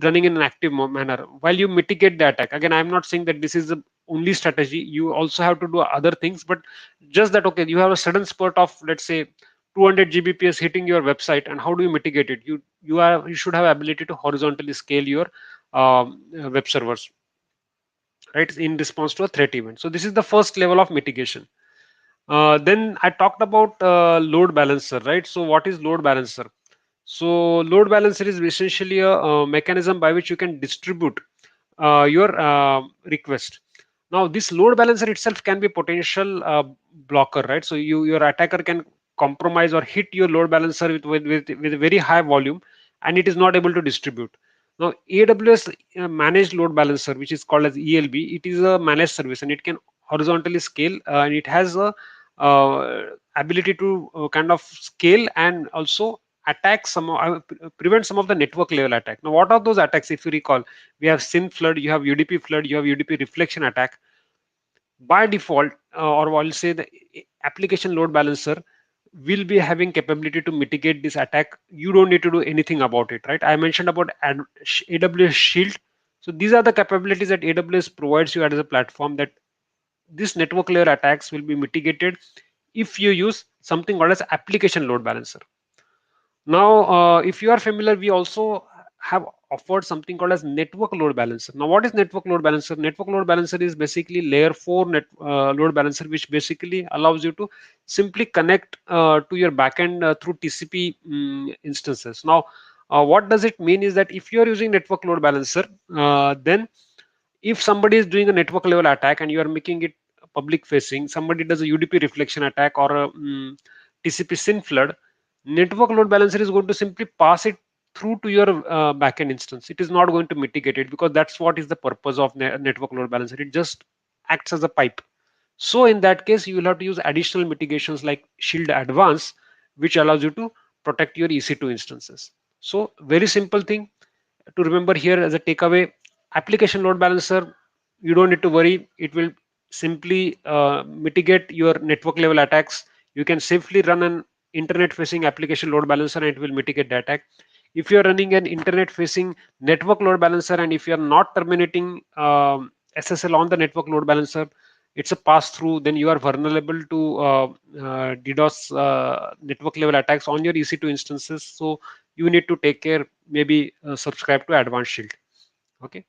running in an active manner while you mitigate the attack. Again, I'm not saying that this is the only strategy. You also have to do other things, but just that, okay, you have a sudden spurt of, let's say, 200 gbps hitting your website, and how do you mitigate it? You should have ability to horizontally scale your web servers, right, in response to a threat event. So this is the first level of mitigation. Then I talked about load balancer, right? So what is load balancer? So load balancer is essentially a mechanism by which you can distribute your request. Now this load balancer itself can be potential blocker, right? So your attacker can compromise or hit your load balancer with a very high volume, and it is not able to distribute. Now AWS managed load balancer, which is called as ELB, it is a managed service, and it can horizontally scale, and it has a ability to kind of scale and also attack prevent some of the network level attack. Now what are those attacks? If you recall, we have SYN flood, you have UDP flood, you have UDP reflection attack. By default, or I'll say the application load balancer will be having capability to mitigate this attack. You don't need to do anything about it, right? I mentioned about AWS Shield. So these are the capabilities that AWS provides you as a platform, that this network layer attacks will be mitigated if you use something called as application load balancer. Now, if you are familiar, we also have offered something called as network load balancer. Now, what is network load balancer? Network load balancer is basically layer 4 load balancer, which basically allows you to simply connect to your backend through TCP instances. Now, what does it mean is that if you are using network load balancer, then if somebody is doing a network level attack and you are making it public facing, somebody does a UDP reflection attack or a TCP SYN flood, network load balancer is going to simply pass it through to your backend instance. It is not going to mitigate it, because that's what is the purpose of network load balancer. It just acts as a pipe. So in that case, you will have to use additional mitigations like Shield Advance, which allows you to protect your EC2 instances. So very simple thing to remember here as a takeaway: application load balancer, you don't need to worry. It will simply mitigate your network level attacks. You can safely run an internet facing application load balancer, and it will mitigate the attack. If you are running an internet facing network load balancer, and if you are not terminating SSL on the network load balancer, it's a pass through, then you are vulnerable to DDoS network level attacks on your EC2 instances. So you need to take care, maybe subscribe to Advanced Shield. Okay.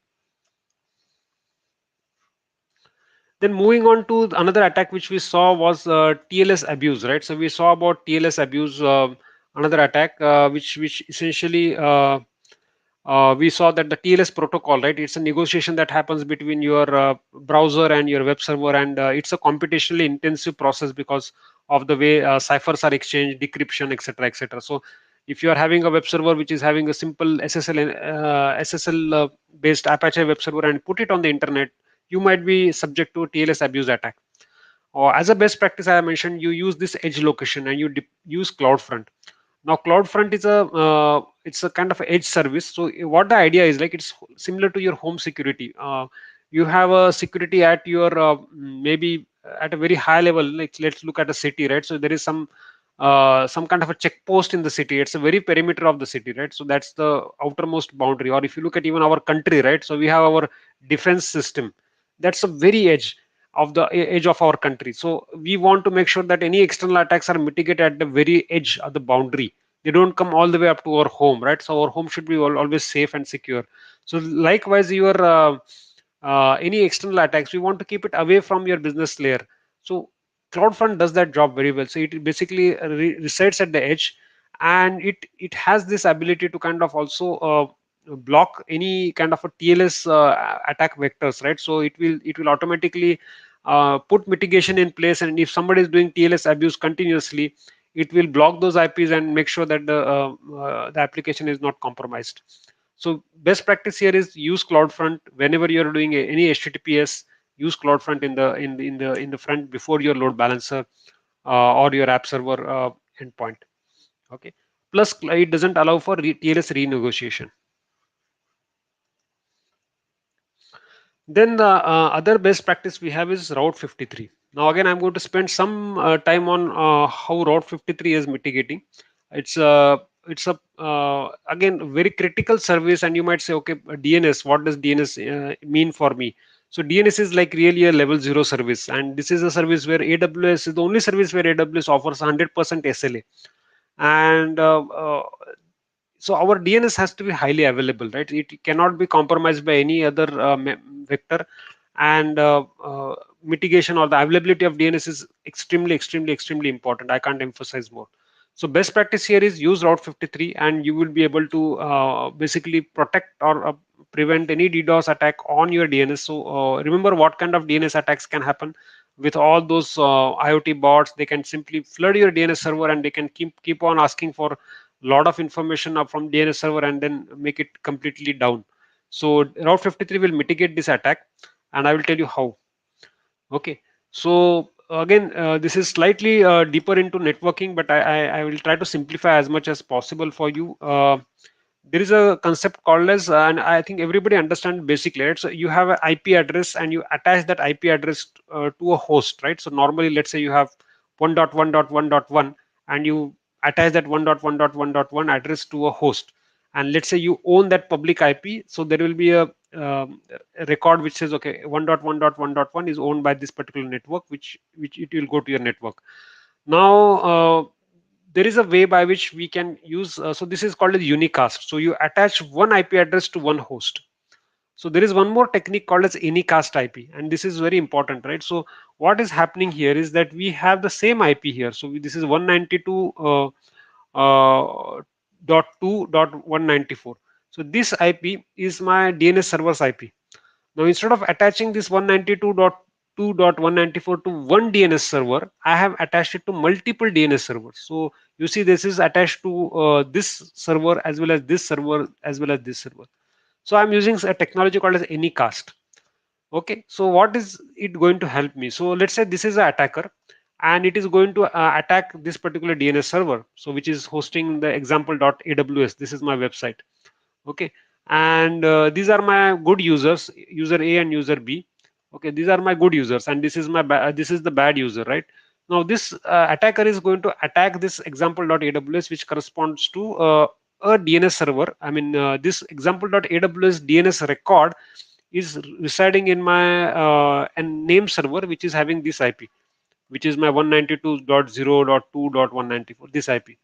Then moving on to another attack which we saw was TLS abuse, right? So we saw about TLS abuse, another attack which essentially we saw that the TLS protocol, right? It's a negotiation that happens between your browser and your web server, and it's a computationally intensive process because of the way ciphers are exchanged, decryption, etc., etc. So if you are having a web server which is having a simple SSL based Apache web server and put it on the internet, you might be subject to a TLS abuse attack. Or as a best practice, I mentioned, you use this edge location and you use CloudFront. Now CloudFront is a it's a kind of edge service. So what the idea is, like, it's similar to your home security. You have a security at your maybe at a very high level. Like, let's look at a city, right? So there is some kind of a checkpost in the city. It's a very perimeter of the city, right? So that's the outermost boundary. Or if you look at even our country, right? So we have our defense system. That's a very edge of the edge of our country. So we want to make sure that any external attacks are mitigated at the very edge of the boundary. They don't come all the way up to our home, right? So our home should be always safe and secure. So likewise, your any external attacks, we want to keep it away from your business layer. So CloudFront does that job very well. So it basically resides at the edge, and it has this ability to kind of also block any kind of a TLS attack vectors, right? So it will automatically put mitigation in place, and if somebody is doing TLS abuse continuously, it will block those IPs and make sure that the application is not compromised. So best practice here is use CloudFront whenever you are doing any HTTPS. Use CloudFront in the front before your load balancer or your app server endpoint. Okay. Plus, it doesn't allow for TLS renegotiation. Then the other best practice we have is Route 53. Now again, I'm going to spend some time on how Route 53 is mitigating. It's it's a again very critical service, and you might say, okay, DNS, what does DNS mean for me? So DNS is like really a level 0 service, and this is a service where AWS is the only service where AWS offers 100% SLA. And so our DNS has to be highly available, right? It cannot be compromised by any other vector. And mitigation or the availability of DNS is extremely, extremely, extremely important. I can't emphasize more. So best practice here is use Route 53, and you will be able to basically protect or prevent any DDoS attack on your DNS. So remember what kind of DNS attacks can happen with all those IoT bots. They can simply flood your DNS server, and they can keep on asking for lot of information up from DNS server and then make it completely down. So Route 53 will mitigate this attack, and I will tell you how. Okay, so again, this is slightly deeper into networking, but I will try to simplify as much as possible for you. There is a concept called as, and I think everybody understands basically, right? So you have an IP address, and you attach that IP address to a host, right? So normally, let's say you have 1.1.1.1, and you attach that 1.1.1.1 address to a host, and let's say you own that public IP. So there will be a record which says, okay, 1.1.1.1 is owned by this particular network, which it will go to your network. Now there is a way by which we can use, so this is called as unicast. So you attach one IP address to one host. So there is one more technique called as Anycast IP, and this is very important, right? So what is happening here is that we have the same IP here. So this is 192 dot 2 dot 194. So this IP is my DNS server's IP. Now instead of attaching this 192.2.194 to one DNS server, I have attached it to multiple DNS servers. So you see this is attached to this server as well as this server as well as this server. So I'm using a technology called as Anycast. Okay, so what is it going to help me? So let's say this is an attacker, and it is going to attack this particular DNS server, so which is hosting the example.aws. This is my website. Okay, and these are my good users, user A and user B. Okay, these are my good users, and this is my this is the bad user, right? Now this attacker is going to attack this example.aws, which corresponds to a DNS server. I mean, this example.aws DNS record is residing in my name server, which is having this IP, which is my 192.0.2.194, this IP.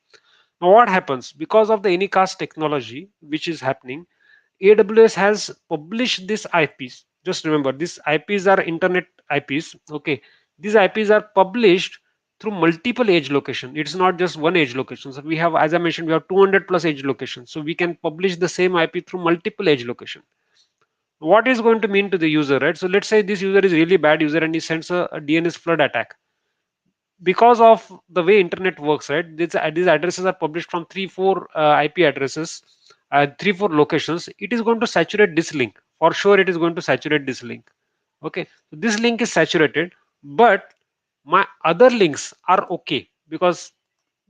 Now what happens because of the Anycast technology, which is happening, AWS has published these IPs. Just remember, these IPs are internet IPs. Okay, these IPs are published through multiple edge location. It's not just one edge location. So we have, as I mentioned, we have 200 plus edge locations. So we can publish the same IP through multiple edge location. What is going to mean to the user, right? So let's say this user is really bad user, and he sends a DNS flood attack. Because of the way internet works, right? These addresses are published from 3-4 IP addresses, 3-4 locations. It is going to saturate this link. For sure, it is going to saturate this link. Okay, so this link is saturated, but my other links are okay because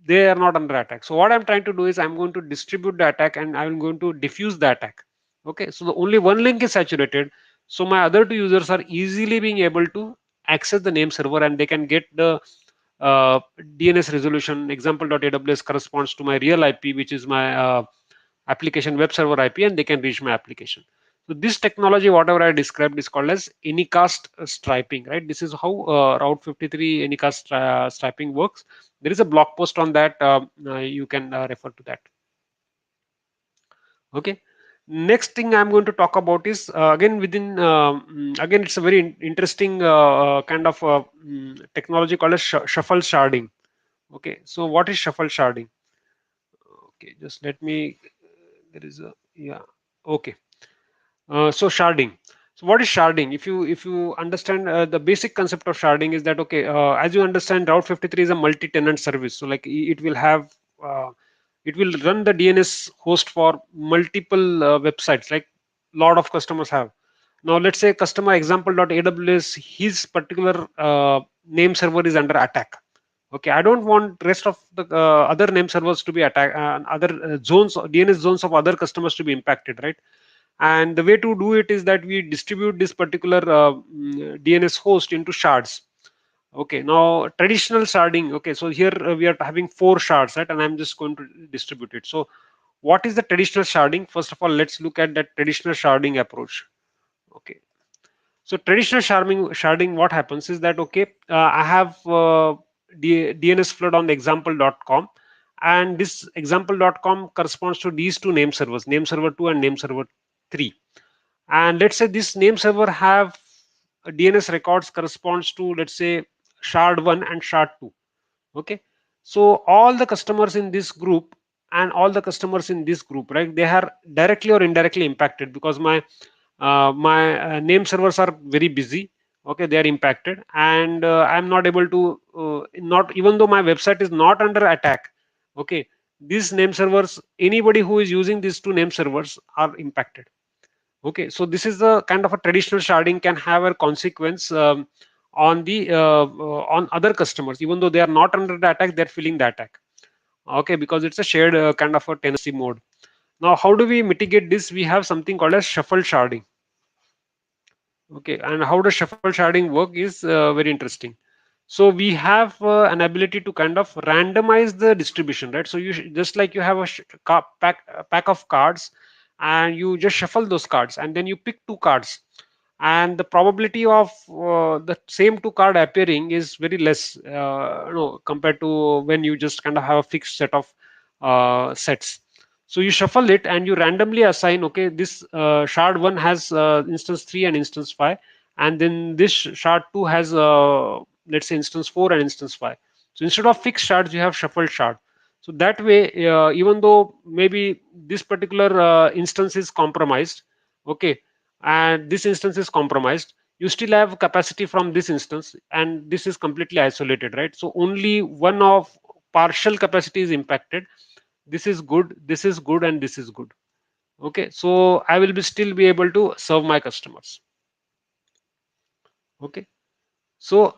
they are not under attack. So what I'm trying to do is I'm going to distribute the attack, and I'm going to diffuse the attack. Okay, so the only one link is saturated, so my other two users are easily being able to access the name server, and they can get the DNS resolution. Example.aws corresponds to my real IP, which is my application web server IP, and they can reach my application. So this technology, whatever I described, is called as Anycast striping, right? This is how Route 53 Anycast striping works. There is a blog post on that. You can refer to that. Okay. Next thing I'm going to talk about is again within again it's a very interesting kind of technology called as shuffle sharding. Okay, so what is shuffle sharding? Okay, just let me. There is a, yeah. Okay. So sharding. So what is sharding? If you understand the basic concept of sharding is that, okay, as you understand, Route 53 is a multi-tenant service. So like it will have it will run the DNS host for multiple websites, like lot of customers have. Now let's say customer example.aws, his particular name server is under attack. Okay, I don't want rest of the other name servers to be attacked, other zones, DNS zones of other customers to be impacted, right? And the way to do it is that we distribute this particular DNS host into shards. Okay, now traditional sharding. Okay, so here we are having four shards, right? And I'm just going to distribute it. So what is the traditional sharding? First of all, let's look at that traditional sharding approach. Okay, so traditional sharding, what happens is that, okay, I have DNS flood on the example.com, and this example.com corresponds to these two name servers, name server 2 and name server 3. And let's say this name server have DNS records corresponds to, let's say, shard 1 and shard 2. Okay, so all the customers in this group and all the customers in this group, right, they are directly or indirectly impacted because my name servers are very busy. Okay, they are impacted, and I'm not able to not even though my website is not under attack. Okay, these name servers, anybody who is using these two name servers are impacted. Okay, so this is the kind of a traditional sharding can have a consequence on the on other customers, even though they are not under the attack, they're feeling the attack. Okay, because it's a shared kind of a tenancy mode. Now, how do we mitigate this? We have something called as shuffle sharding. Okay, and how does shuffle sharding work is very interesting. So we have an ability to kind of randomize the distribution, right? So just like you have a pack of cards, and you just shuffle those cards, and then you pick two cards, and the probability of the same two card appearing is very less, compared to when you just kind of have a fixed set of sets. So you shuffle it and you randomly assign, okay, this shard 1 has instance 3 and instance 5, and then this shard 2 has let's say instance 4 and instance 5. So instead of fixed shards, you have shuffled shard. So that way, even though maybe this particular instance is compromised, okay, and this instance is compromised, you still have capacity from this instance, and this is completely isolated, right? So only one of partial capacity is impacted. This is good, this is good, and this is good. Okay, so I will be still be able to serve my customers. Okay, so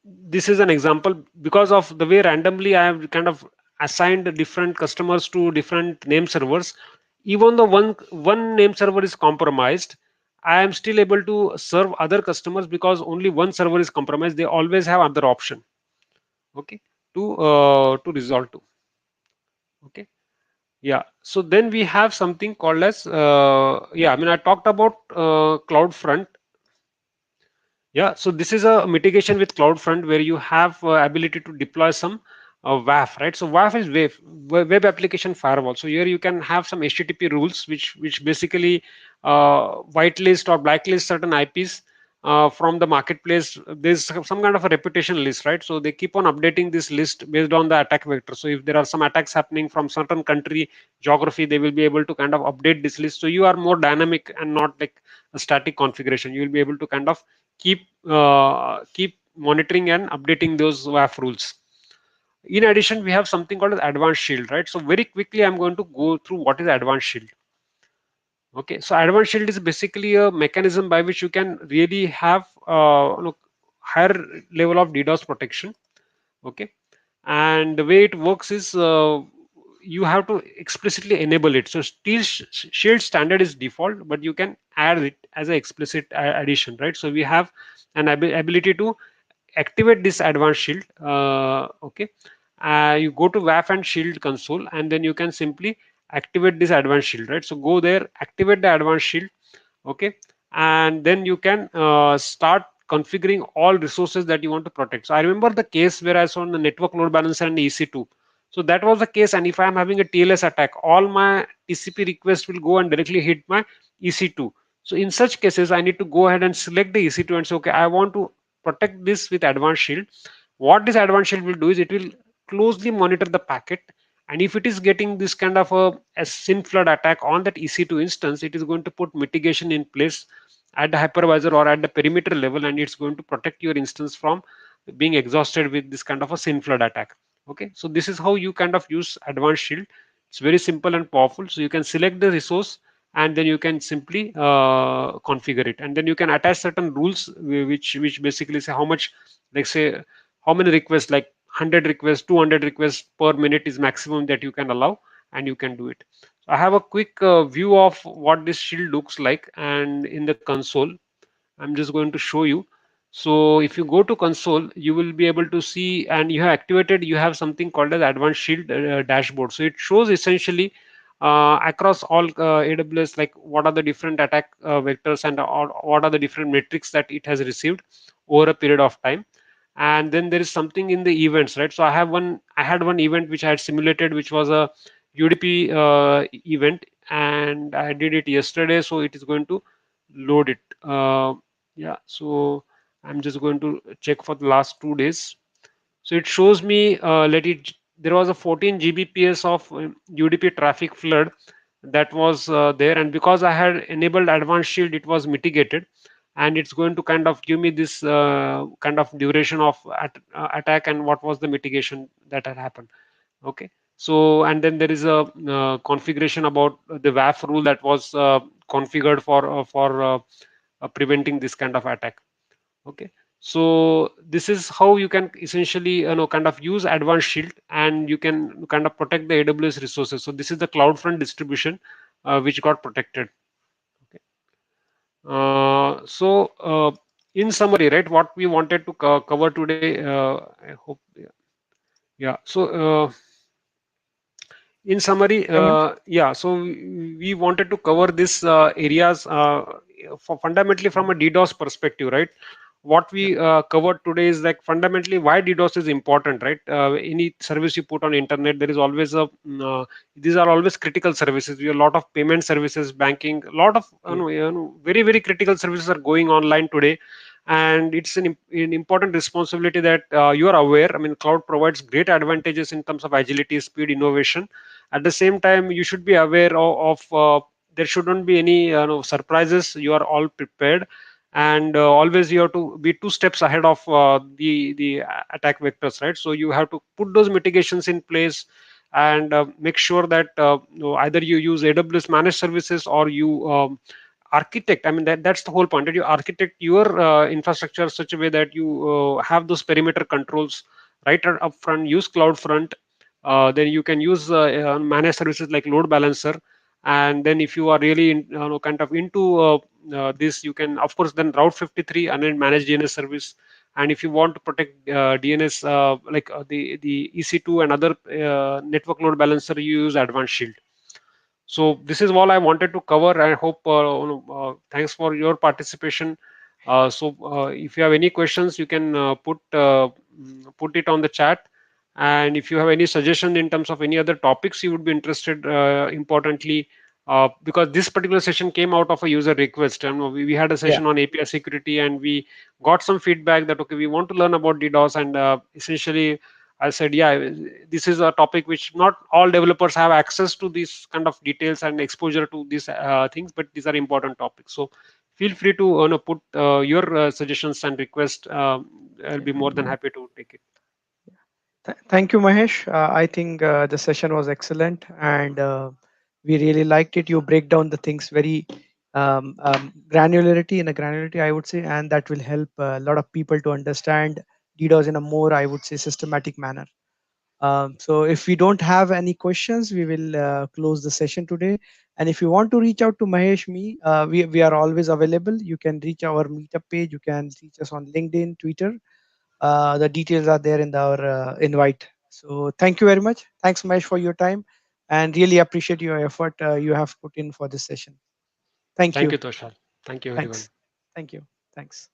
this is an example because of the way randomly I have kind of assigned different customers to different name servers. Even though one name server is compromised, I am still able to serve other customers because only one server is compromised. They always have other option. Okay, to resolve to. Okay, yeah. So then we have something called as yeah. I mean, I talked about CloudFront. Yeah, so this is a mitigation with CloudFront where you have ability to deploy some WAF, right? So WAF is web application firewall. So here you can have some HTTP rules which basically whitelist or blacklist certain IPs from the marketplace. There's some kind of a reputation list, right? So they keep on updating this list based on the attack vector. So if there are some attacks happening from certain country geography, they will be able to kind of update this list. So you are more dynamic and not like a static configuration. You will be able to kind of keep monitoring and updating those WAF rules. In addition, we have something called as advanced shield, right? So very quickly, I'm going to go through what is advanced shield. Okay, so advanced shield is basically a mechanism by which you can really have higher level of DDoS protection. Okay, and the way it works is you have to explicitly enable it. So still shield standard is default, but you can add it as an explicit addition, right? So we have an ability to activate this advanced shield. Okay, you go to WAF and shield console, and then you can simply activate this advanced shield, right? So go there, activate the advanced shield. Okay, and then you can start configuring all resources that you want to protect. So I remember the case where I saw the network load balancer and EC2. So that was the case, and if I am having a TLS attack, all my TCP requests will go and directly hit my EC2. So in such cases, I need to go ahead and select the EC2 and say, okay, I want to protect this with advanced shield. What this advanced shield will do is it will closely monitor the packet, and if it is getting this kind of a SYN flood attack on that EC2 instance, it is going to put mitigation in place at the hypervisor or at the perimeter level, and it's going to protect your instance from being exhausted with this kind of a SYN flood attack. Okay, so this is how you kind of use advanced shield. It's very simple and powerful. So you can select the resource, and then you can simply configure it, and then you can attach certain rules which basically say how much, like say how many requests, like 100 requests, 200 requests per minute is maximum that you can allow, and you can do it. So I have a quick view of what this shield looks like, and in the console I'm just going to show you. So if you go to console, you will be able to see, and you have activated, you have something called as Advanced Shield dashboard. So it shows essentially across all AWS, like what are the different attack vectors and what are the different metrics that it has received over a period of time. And then there is something in the events, right? So I had one event which I had simulated, which was a UDP event, and I did it yesterday. So it is going to load it. Yeah, so I'm just going to check for the last 2 days. So it shows me, there was a 14 Gbps of UDP traffic flood that was there, and because I had enabled advanced shield, it was mitigated, and it's going to kind of give me this kind of duration of attack and what was the mitigation that had happened. Okay, so and then there is a configuration about the WAF rule that was configured for preventing this kind of attack. Okay, so this is how you can essentially kind of use advanced shield, and you can kind of protect the AWS resources. So this is the CloudFront distribution which got protected. Okay. So in summary, right, what we wanted to cover today, I hope, yeah, yeah. So in summary, Mahesh? yeah, so we wanted to cover this areas for fundamentally from a DDoS perspective, right? What Yeah. we covered today is like fundamentally why DDoS is important, right? Any service you put on internet, there is always these are always critical services. We have a lot of payment services, banking, a lot of Yeah. very, very critical services are going online today. And it's an important responsibility that you are aware. I mean, cloud provides great advantages in terms of agility, speed, innovation. At the same time, you should be aware of there shouldn't be any surprises. You are all prepared, and always you have to be 2 steps ahead of the attack vectors, right? So you have to put those mitigations in place, and make sure that either you use AWS managed services, or you architect, I mean, that's the whole point, that you architect your infrastructure such a way that you have those perimeter controls right up front. Use CloudFront. Then you can use managed services like load balancer. And then if you are really kind of into this, you can of course then route 53 and then manage DNS service. And if you want to protect DNS, like the EC2 and other network load balancer, you use advanced shield. So this is all I wanted to cover. I hope, thanks for your participation. So if you have any questions, you can put it on the chat. And if you have any suggestion in terms of any other topics you would be interested, importantly, because this particular session came out of a user request, and we had a Yeah. session on API security, and we got some feedback that okay, we want to learn about DDoS, and essentially I said, yeah, this is a topic which not all developers have access to these kind of details and exposure to these things, but these are important topics. So feel free to put your suggestions and requests. I'll Yeah. be more than happy to take it. Thank you, Mahesh. I think the session was excellent, and we really liked it. You break down the things very granularity, in a granularity, I would say, and that will help a lot of people to understand DDoS in a more, I would say, systematic manner. So if we don't have any questions, we will close the session today. And if you want to reach out to Mahesh, we are always available. You can reach our meetup page. You can reach us on LinkedIn, Twitter. The details are there in our invite. So thank you very much. Thanks, Mahesh, for your time, and really appreciate your effort you have put in for this session. Thank Thank you. you, Toshal. Thank you, everyone. Thanks. Thank you. Thanks.